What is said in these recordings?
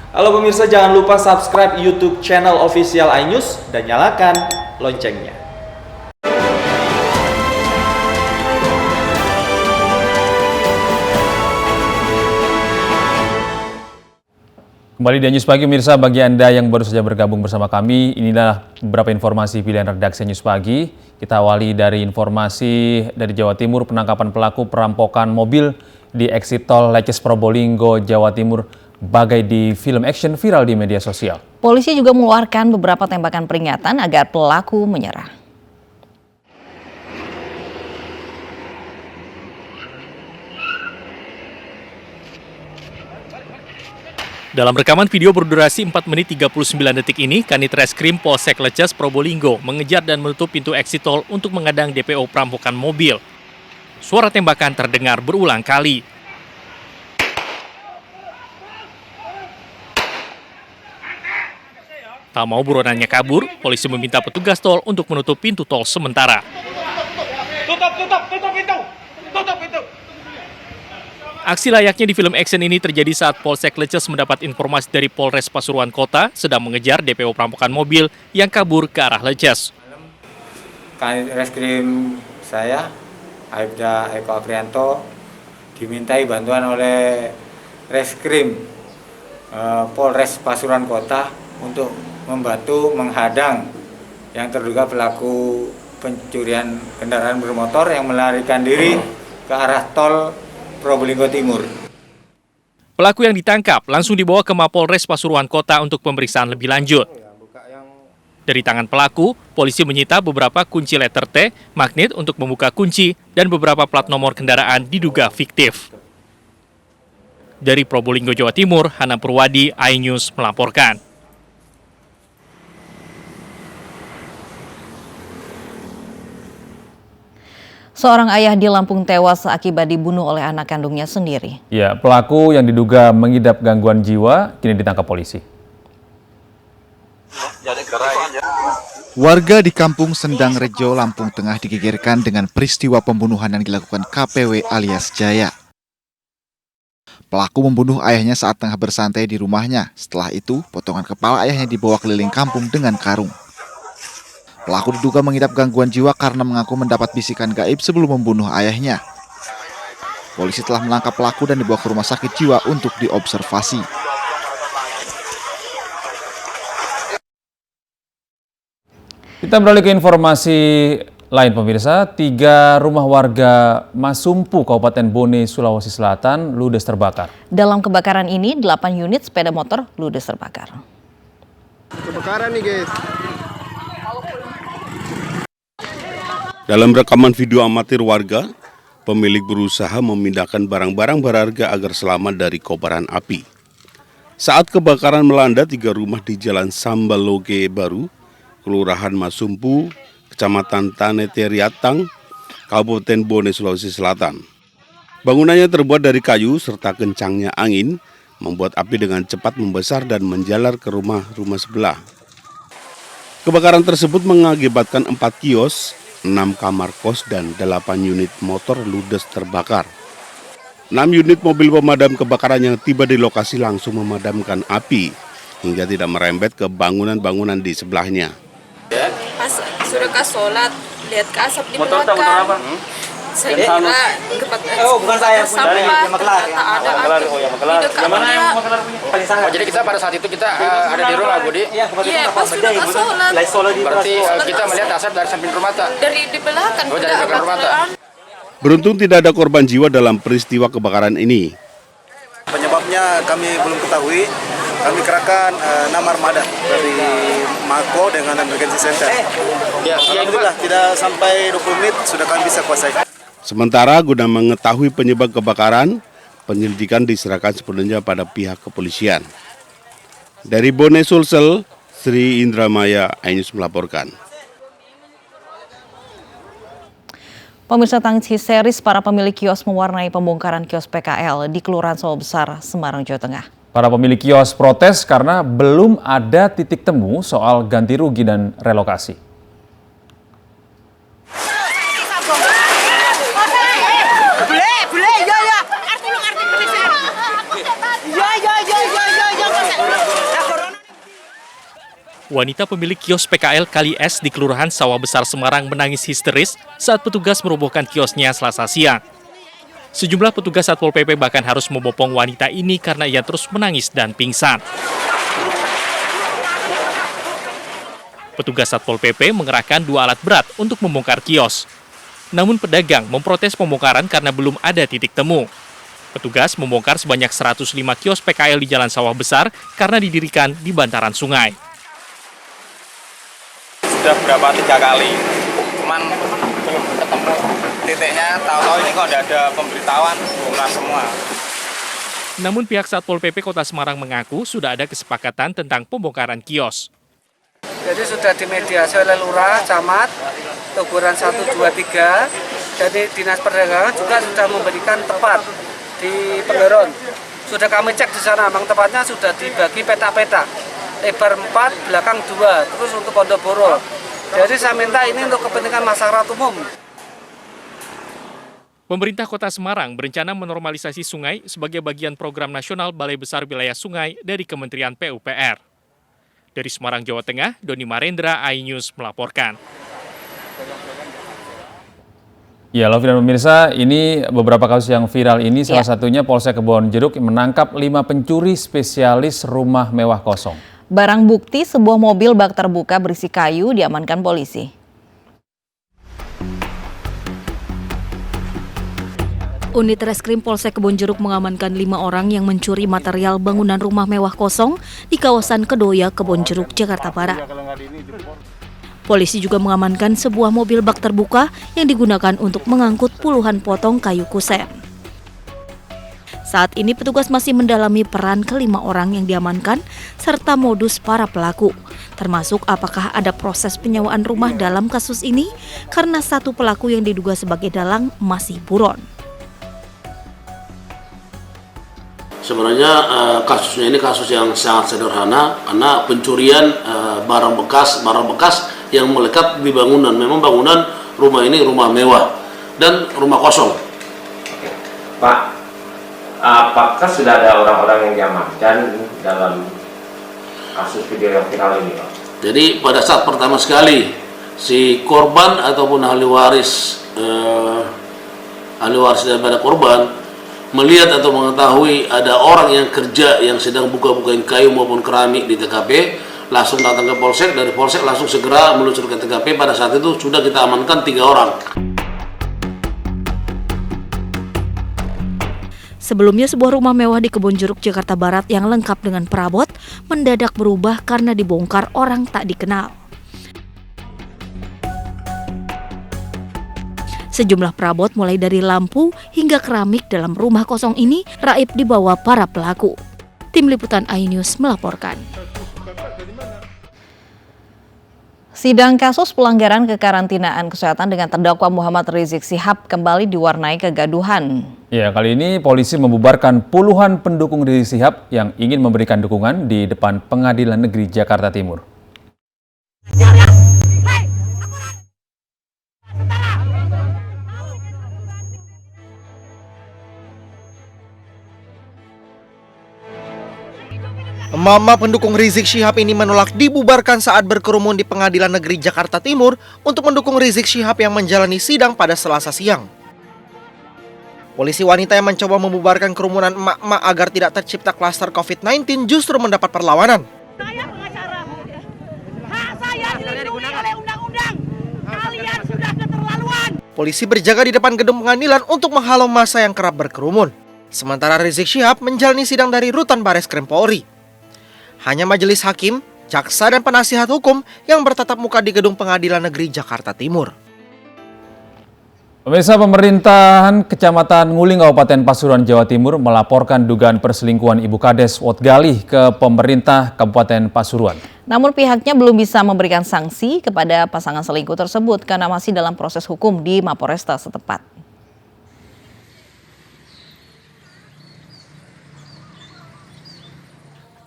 Halo pemirsa, jangan lupa subscribe YouTube channel official iNews dan nyalakan loncengnya. Kembali di News Pagi, pemirsa. Bagi Anda yang baru saja bergabung bersama kami, inilah beberapa informasi pilihan redaksi News Pagi. Kita awali dari informasi dari Jawa Timur, penangkapan pelaku perampokan mobil di exit tol Leces Probolinggo, Jawa Timur, bagai di film action viral di media sosial. Polisi juga mengeluarkan beberapa tembakan peringatan agar pelaku menyerah. Dalam rekaman video berdurasi 4 menit 39 detik ini, Kanit Reskrim Polsek Leces Probolinggo mengejar dan menutup pintu exit tol untuk mengadang DPO perampokan mobil. Suara tembakan terdengar berulang kali. Tak mau buronannya kabur, polisi meminta petugas tol untuk menutup pintu tol sementara. Tutup pintu! Aksi layaknya di film action ini terjadi saat Polsek Leces mendapat informasi dari Polres Pasuruan Kota sedang mengejar DPO perampokan mobil yang kabur ke arah Leces. Kanit Reskrim saya, Aibda Eko Aprianto, dimintai bantuan oleh Reskrim Polres Pasuruan Kota untuk membantu menghadang yang terduga pelaku pencurian kendaraan bermotor yang melarikan diri ke arah tol Probolinggo Timur. Pelaku yang ditangkap langsung dibawa ke Mapolres Pasuruan Kota untuk pemeriksaan lebih lanjut. Dari tangan pelaku, polisi menyita beberapa kunci letter T, magnet untuk membuka kunci, dan beberapa plat nomor kendaraan diduga fiktif. Dari Probolinggo, Jawa Timur, Hana Purwadi, iNews melaporkan. Seorang ayah di Lampung tewas akibat dibunuh oleh anak kandungnya sendiri. Ya, pelaku yang diduga mengidap gangguan jiwa kini ditangkap polisi. Warga di Kampung Sendang Rejo, Lampung Tengah digegerkan dengan peristiwa pembunuhan yang dilakukan KPW alias Jaya. Pelaku membunuh ayahnya saat tengah bersantai di rumahnya. Setelah itu, potongan kepala ayahnya dibawa keliling kampung dengan karung. Pelaku diduga mengidap gangguan jiwa karena mengaku mendapat bisikan gaib sebelum membunuh ayahnya. Polisi telah menangkap pelaku dan dibawa ke rumah sakit jiwa untuk diobservasi. Kita beralih ke informasi lain, pemirsa. 3 rumah warga Masumpu, Kabupaten Bone, Sulawesi Selatan, ludes terbakar. Dalam kebakaran ini, 8 unit sepeda motor ludes terbakar. Kebakaran nih, guys. Dalam rekaman video amatir warga, pemilik berusaha memindahkan barang-barang berharga agar selamat dari kobaran api. Saat kebakaran melanda 3 rumah di Jalan Sambaloge Baru, Kelurahan Masumpu, Kecamatan Taneteriatang, Kabupaten Bone, Sulawesi Selatan. Bangunannya terbuat dari kayu serta kencangnya angin membuat api dengan cepat membesar dan menjalar ke rumah-rumah sebelah. Kebakaran tersebut mengakibatkan 4 kios, 6 kamar kos dan 8 unit motor ludes terbakar. 6 unit mobil pemadam kebakaran yang tiba di lokasi langsung memadamkan api hingga tidak merembet ke bangunan-bangunan di sebelahnya. Pas sudah ke sholat, lihat ke asap di belakang. Saya kira bukan saya punya, sampah, Maklar. ternyata ada api di dekatnya. Jadi kita pada saat itu kita ada di rumah, Budi. Iya, pas sudah ke sholat. Berarti kita melihat asap dari samping rumah tak? Dari di belakang. Oh, dari belakang rumah tak? Beruntung tidak ada korban jiwa dalam peristiwa kebakaran ini. Penyebabnya kami belum ketahui. Kami kerahkan 6 armada dari Mako dengan Emergency Center. Alhamdulillah tidak sampai 20 menit sudah kami bisa kuasai. Sementara guna mengetahui penyebab kebakaran, penyelidikan diserahkan sepenuhnya pada pihak kepolisian. Dari Bone Sulsel, Sri Indramaya, iNews melaporkan. Pemirsa, tangis histeris para pemilik kios mewarnai pembongkaran kios PKL di Kelurahan Sawah Besar, Semarang, Jawa Tengah. Para pemilik kios protes karena belum ada titik temu soal ganti rugi dan relokasi. Wanita pemilik kios PKL Kali S di Kelurahan Sawah Besar Semarang menangis histeris saat petugas merobohkan kiosnya Selasa siang. Sejumlah petugas Satpol PP bahkan harus membopong wanita ini karena ia terus menangis dan pingsan. Petugas Satpol PP mengerahkan 2 alat berat untuk membongkar kios. Namun pedagang memprotes pembongkaran karena belum ada titik temu. Petugas membongkar sebanyak 105 kios PKL di Jalan Sawah Besar karena didirikan di bantaran sungai. Sudah berapa 3 kali, cuman belum ketemu titiknya, tahu-tahu ini kok tidak ada pemberitahuan, bongkar semua. Namun pihak Satpol PP Kota Semarang mengaku sudah ada kesepakatan tentang pembongkaran kios. Jadi sudah dimediasi oleh Lurah, Camat, teguran 1, 2, 3. Jadi Dinas Perdagangan juga sudah memberikan tempat di Pendoron. Sudah kami cek di sana, memang tempatnya sudah dibagi peta-peta. Lebar 4, belakang 2, terus untuk Pondoboro. Jadi saya minta ini untuk kepentingan masyarakat umum. Pemerintah Kota Semarang berencana menormalisasi sungai sebagai bagian program nasional Balai Besar Wilayah Sungai dari Kementerian PUPR. Dari Semarang, Jawa Tengah, Doni Marendra, iNews melaporkan. Ya, Lovi dan pemirsa, ini beberapa kasus yang viral ini, salah satunya Polsek Kebonjeruk menangkap 5 pencuri spesialis rumah mewah kosong. Barang bukti sebuah mobil bak terbuka berisi kayu diamankan polisi. Unit Reskrim Polsek Kebonjeruk mengamankan 5 orang yang mencuri material bangunan rumah mewah kosong di kawasan Kedoya, Kebonjeruk, Jakarta Barat. Polisi juga mengamankan sebuah mobil bak terbuka yang digunakan untuk mengangkut puluhan potong kayu kusen. Saat ini petugas masih mendalami peran ke-5 orang yang diamankan serta modus para pelaku, termasuk apakah ada proses penyewaan rumah dalam kasus ini karena 1 pelaku yang diduga sebagai dalang masih buron. Sebenarnya kasusnya ini kasus yang sangat sederhana karena pencurian barang bekas yang melekat di bangunan. Memang bangunan rumah ini rumah mewah dan rumah kosong. Oke. Pak, apakah sudah ada orang-orang yang diamankan dalam kasus video yang viral ini, Pak? Jadi pada saat pertama sekali si korban ataupun ahli waris daripada korban melihat atau mengetahui ada orang yang kerja yang sedang buka-bukain kayu maupun keramik di TKP, langsung datang ke Polsek. Dari Polsek langsung segera meluncur ke TKP. Pada saat itu sudah kita amankan 3 orang. Sebelumnya sebuah rumah mewah di Kebonjeruk, Jakarta Barat yang lengkap dengan perabot mendadak berubah karena dibongkar orang tak dikenal. Sejumlah perabot mulai dari lampu hingga keramik dalam rumah kosong ini raib dibawa para pelaku. Tim Liputan iNews melaporkan. Sidang kasus pelanggaran kekarantinaan kesehatan dengan terdakwa Muhammad Rizik Syihab kembali diwarnai kegaduhan. Ya, kali ini polisi membubarkan puluhan pendukung Rizik Syihab yang ingin memberikan dukungan di depan Pengadilan Negeri Jakarta Timur. Mama pendukung Rizik Syihab ini menolak dibubarkan saat berkerumun di Pengadilan Negeri Jakarta Timur untuk mendukung Rizik Syihab yang menjalani sidang pada Selasa siang. Polisi wanita yang mencoba membubarkan kerumunan emak-emak agar tidak tercipta klaster COVID-19 justru mendapat perlawanan. Saya pengacara. Hak saya dilindungi oleh undang-undang. Kalian sudah keterlaluan. Polisi berjaga di depan gedung pengadilan untuk menghalau massa yang kerap berkerumun. Sementara Rizik Syihab menjalani sidang dari Rutan Bareskrim Polri. Hanya majelis hakim, jaksa, dan penasihat hukum yang bertatap muka di gedung Pengadilan Negeri Jakarta Timur. Pemirsa, pemerintahan Kecamatan Nguling, Kabupaten Pasuruan, Jawa Timur melaporkan dugaan perselingkuhan Ibu Kades Wotgalih ke pemerintah Kabupaten Pasuruan. Namun pihaknya belum bisa memberikan sanksi kepada pasangan selingkuh tersebut karena masih dalam proses hukum di Mapolresta setempat.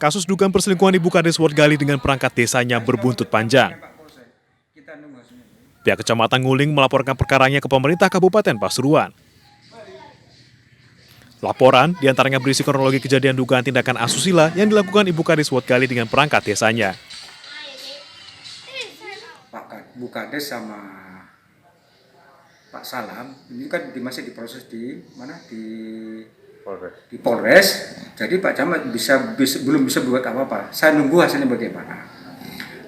Kasus dugaan perselingkuhan Ibu Kades Wotgalih dengan perangkat desanya berbuntut panjang. Pihak Kecamatan Nguling melaporkan perkaranya ke pemerintah Kabupaten Pasuruan. Laporan diantaranya berisi kronologi kejadian dugaan tindakan asusila yang dilakukan Ibu Kades Wotgalih dengan perangkat desanya. Pak Bukades sama Pak Salam ini kan masih diproses di mana di Polres. Jadi Pak Camat belum bisa buat apa-apa. Saya nunggu hasilnya bagaimana.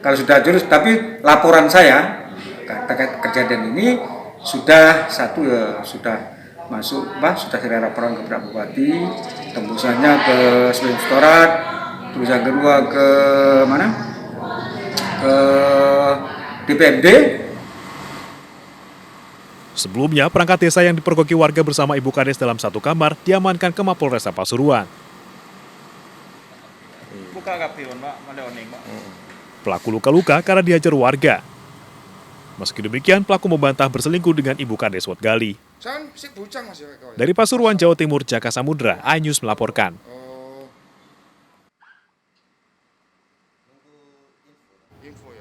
Kalau sudah jelas, tapi laporan saya terkait kejadian ini sudah sudah masuk, sudah saya laporan ke Pak Bupati, tembusannya ke Selim Setorat, terus yang kedua ke mana? Ke DPMD. Sebelumnya, perangkat desa yang dipergoki warga bersama Ibu Kades dalam satu kamar diamankan ke Mapolresta Pasuruan. Pelaku luka-luka karena dihajar warga. Meski demikian, pelaku membantah berselingkuh dengan Ibu Kades Watgali. Dari Pasuruan, Jawa Timur, Jaka Samudra, iNews melaporkan.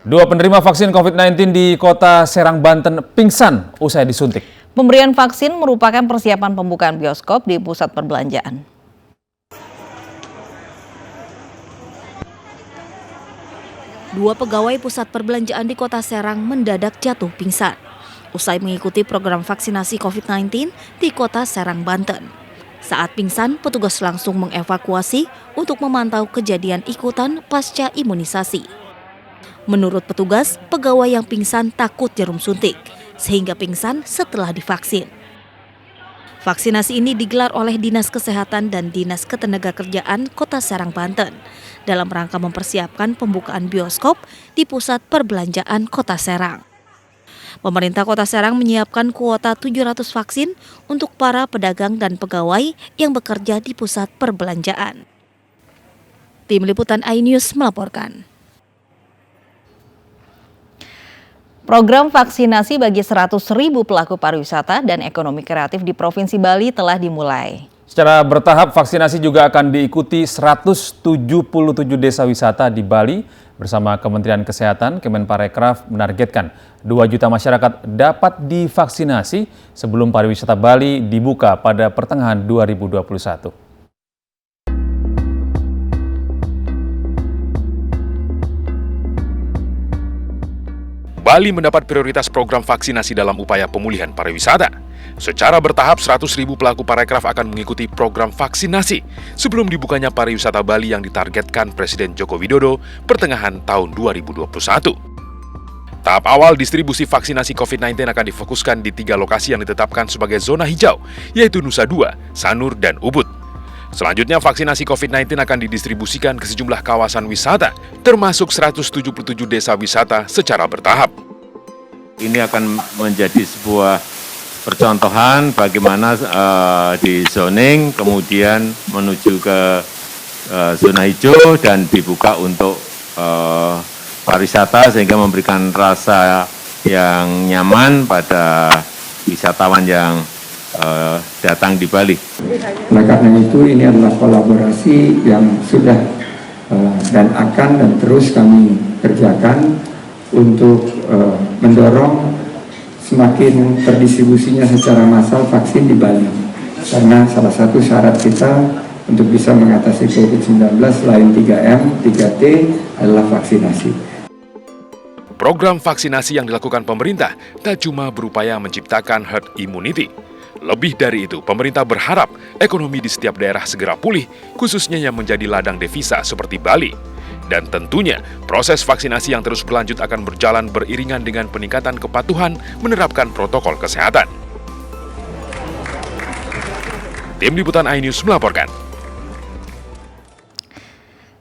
Dua penerima vaksin COVID-19 di kota Serang, Banten pingsan usai disuntik. Pemberian vaksin merupakan persiapan pembukaan bioskop di pusat perbelanjaan. Dua pegawai pusat perbelanjaan di kota Serang mendadak jatuh pingsan usai mengikuti program vaksinasi COVID-19 di kota Serang, Banten. Saat pingsan, petugas langsung mengevakuasi untuk memantau kejadian ikutan pasca imunisasi. Menurut petugas, pegawai yang pingsan takut jarum suntik, sehingga pingsan setelah divaksin. Vaksinasi ini digelar oleh Dinas Kesehatan dan Dinas Ketenagakerjaan Kota Serang, Banten dalam rangka mempersiapkan pembukaan bioskop di pusat perbelanjaan Kota Serang. Pemerintah Kota Serang menyiapkan kuota 700 vaksin untuk para pedagang dan pegawai yang bekerja di pusat perbelanjaan. Tim Liputan iNews melaporkan. Program vaksinasi bagi 100.000 pelaku pariwisata dan ekonomi kreatif di Provinsi Bali telah dimulai. Secara bertahap, vaksinasi juga akan diikuti 177 desa wisata di Bali bersama Kementerian Kesehatan. Kemenparekraf menargetkan 2 juta masyarakat dapat divaksinasi sebelum pariwisata Bali dibuka pada pertengahan 2021. Bali mendapat prioritas program vaksinasi dalam upaya pemulihan pariwisata. Secara bertahap, 100.000 pelaku parekraf akan mengikuti program vaksinasi sebelum dibukanya pariwisata Bali yang ditargetkan Presiden Joko Widodo pertengahan tahun 2021. Tahap awal distribusi vaksinasi COVID-19 akan difokuskan di 3 lokasi yang ditetapkan sebagai zona hijau, yaitu Nusa Dua, Sanur, dan Ubud. Selanjutnya, vaksinasi COVID-19 akan didistribusikan ke sejumlah kawasan wisata, termasuk 177 desa wisata secara bertahap. Ini akan menjadi sebuah percontohan bagaimana di zoning, kemudian menuju ke zona hijau dan dibuka untuk pariwisata sehingga memberikan rasa yang nyaman pada wisatawan yang datang di Bali. Oleh karena itu ini adalah kolaborasi yang sudah dan akan dan terus kami kerjakan untuk mendorong semakin terdistribusinya secara massal vaksin di Bali. Karena salah satu syarat kita untuk bisa mengatasi COVID-19 selain 3M, 3T adalah vaksinasi. Program vaksinasi yang dilakukan pemerintah tak cuma berupaya menciptakan herd immunity. Lebih dari itu, pemerintah berharap ekonomi di setiap daerah segera pulih, khususnya yang menjadi ladang devisa seperti Bali. Dan tentunya, proses vaksinasi yang terus berlanjut akan berjalan beriringan dengan peningkatan kepatuhan menerapkan protokol kesehatan. Tim Liputan iNews melaporkan.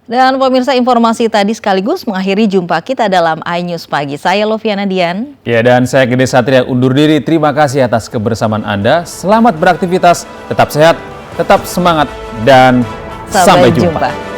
Dan pemirsa, informasi tadi sekaligus mengakhiri jumpa kita dalam iNews Pagi. Saya Loviana Dian. Ya, dan saya Gede Satria undur diri. Terima kasih atas kebersamaan Anda. Selamat beraktivitas, tetap sehat, tetap semangat, dan sampai jumpa.